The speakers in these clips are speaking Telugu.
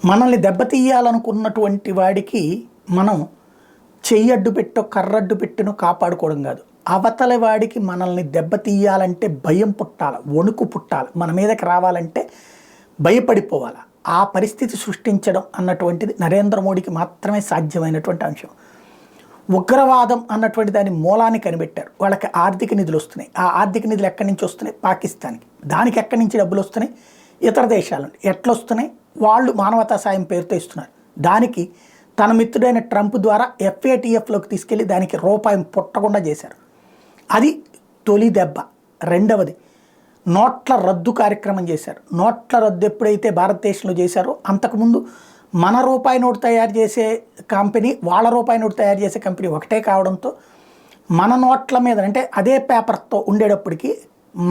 మనల్ని దెబ్బతీయాలనుకున్నటువంటి వాడికి మనం చెయ్యడ్డు పెట్టో కర్రడ్డు పెట్టినో కాపాడుకోవడం కాదు. అవతలి వాడికి మనల్ని దెబ్బతీయాలంటే భయం పుట్టాలి, వణుకు పుట్టాలి, మన మీదకి రావాలంటే భయపడిపోవాలి. ఆ పరిస్థితి సృష్టించడం అన్నటువంటిది నరేంద్ర మోడీకి మాత్రమే సాధ్యమైనటువంటి అంశం. ఉగ్రవాదం అన్నటువంటి దాని మూలాన్ని కనిపెట్టారు. వాళ్ళకి ఆర్థిక నిధులు వస్తున్నాయి. ఆ ఆర్థిక నిధులు ఎక్కడి నుంచి వస్తున్నాయి? పాకిస్తాన్కి. దానికి ఎక్కడి నుంచి డబ్బులు వస్తున్నాయి? ఇతర దేశాల నుండి. ఎట్లా వస్తున్నాయి? వాళ్ళు మానవతా సాయం పేరుతో ఇస్తున్నారు. దానికి తన మిత్రుడైన ట్రంప్ ద్వారా FATFలోకి తీసుకెళ్లి దానికి రూపాయి పుట్టకుండా చేశారు. అది తొలి దెబ్బ. రెండవది నోట్ల రద్దు కార్యక్రమం చేశారు. నోట్ల రద్దు ఎప్పుడైతే భారతదేశంలో చేశారో అంతకుముందు మన రూపాయి నోటు తయారు చేసే కంపెనీ, వాళ్ళ రూపాయి నోటు తయారు చేసే కంపెనీ ఒకటే కావడంతో మన నోట్ల మీద అంటే అదే పేపర్తో ఉండేటప్పటికి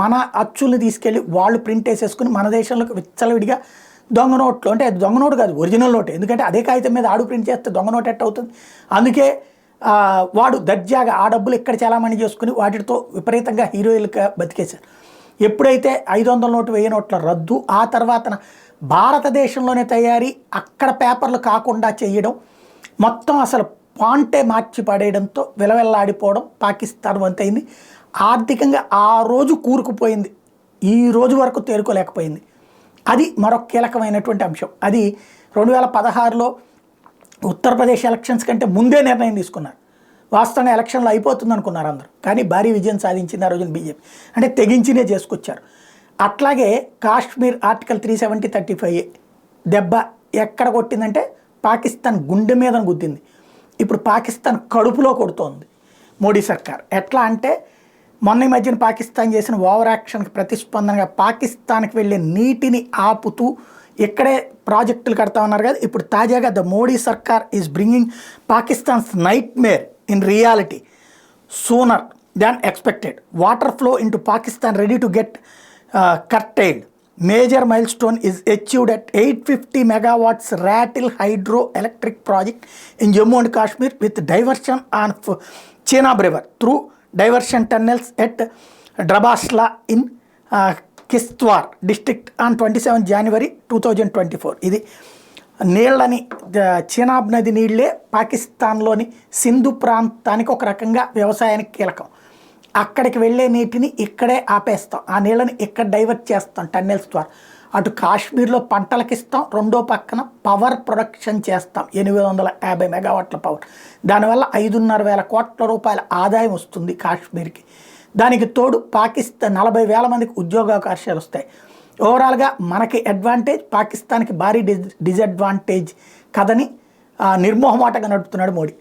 మన అచ్చుల్ని తీసుకెళ్ళి వాళ్ళు ప్రింట్ వేసేసుకుని మన దేశంలోకి విచ్చలవిడిగా దొంగ నోట్లు, అంటే అది దొంగ నోటు కాదు, ఒరిజినల్ నోటే. ఎందుకంటే అదే కాగితం మీద ఆడు ప్రింట్ చేస్తే దొంగ నోట్ ఎట్ట అవుతుంది? అందుకే వాడు దర్జాగా ఆ డబ్బులు ఇక్కడ చాలామంది చేసుకుని వాటితో విపరీతంగా హీరోయిన్గా బతికేశారు. ఎప్పుడైతే 500 నోటు 1000 నోట్ల రద్దు, ఆ తర్వాత భారతదేశంలోనే తయారీ, అక్కడ పేపర్లు కాకుండా చేయడం, మొత్తం అసలు పాంటే మార్చి పడేయడంతో విలవెల్లాడిపోవడం పాకిస్తాన్ వంతైంది. ఆర్థికంగా ఆ రోజు కూరుకుపోయింది, ఈ రోజు వరకు తేరుకోలేకపోయింది. అది మరొక కీలకమైనటువంటి అంశం. అది 2016లో ఉత్తరప్రదేశ్ ఎలక్షన్స్ కంటే ముందే నిర్ణయం తీసుకున్నారు. వాస్తవంగా ఎలక్షన్లు అయిపోతుంది అనుకున్నారు అందరూ, కానీ భారీ విజయం సాధించింది ఆ రోజున బీజేపీ. అంటే తెగించినే చేసుకొచ్చారు. అట్లాగే కాశ్మీర్ ఆర్టికల్ 370-35 దెబ్బ ఎక్కడ కొట్టిందంటే పాకిస్తాన్ గుండె మీద గుద్దింది. ఇప్పుడు పాకిస్తాన్ కడుపులో కొడుతోంది మోడీ సర్కార్. ఎట్లా అంటే మొన్న ఈ మధ్యన పాకిస్తాన్ చేసిన ఓవర్ యాక్షన్కి ప్రతిస్పందనగా పాకిస్తాన్కి వెళ్ళే నీటిని ఆపుతూ ఇక్కడే ప్రాజెక్టులు కడతా ఉన్నారు కదా. ఇప్పుడు తాజాగా the Modi sarkar is bringing Pakistan's nightmare in reality sooner than expected. Water flow into Pakistan ready to get curtailed. Major milestone is achieved at 850 megawatts Ratil hydro electric project in Jammu and Kashmir with diversion on Chenab River through diversion tunnels at Drabasla in Kishtwar district on 27 January 2024. ఇది నీళ్ళని చెనాబ్ నది నీళ్ళే పాకిస్తాన్లోని సింధు ప్రాంతానికి ఒక రకంగా వ్యవసాయానికి కీలకం. అక్కడికి వెళ్ళే నీటిని ఇక్కడే ఆపేస్తాం, ఆ నీళ్ళని ఇక్కడ డైవర్ట్ చేస్తాం టన్నెల్స్ ద్వారా. అటు కాశ్మీర్లో పంటలకు ఇస్తాం, రెండో పక్కన పవర్ ప్రొడక్షన్ చేస్తాం 850 మెగావాట్ల పవర్. దానివల్ల 5,500 కోట్ల రూపాయల ఆదాయం వస్తుంది కాశ్మీర్కి. దానికి తోడు పాకిస్తాన్ 40,000 మందికి ఉద్యోగావకాశాలు వస్తాయి. ఓవరాల్గా మనకి అడ్వాంటేజ్, పాకిస్తాన్కి భారీ డిజడ్వాంటేజ్ కథని నిర్మోహమాటంగా నడుపుతున్నాడు మోడీ.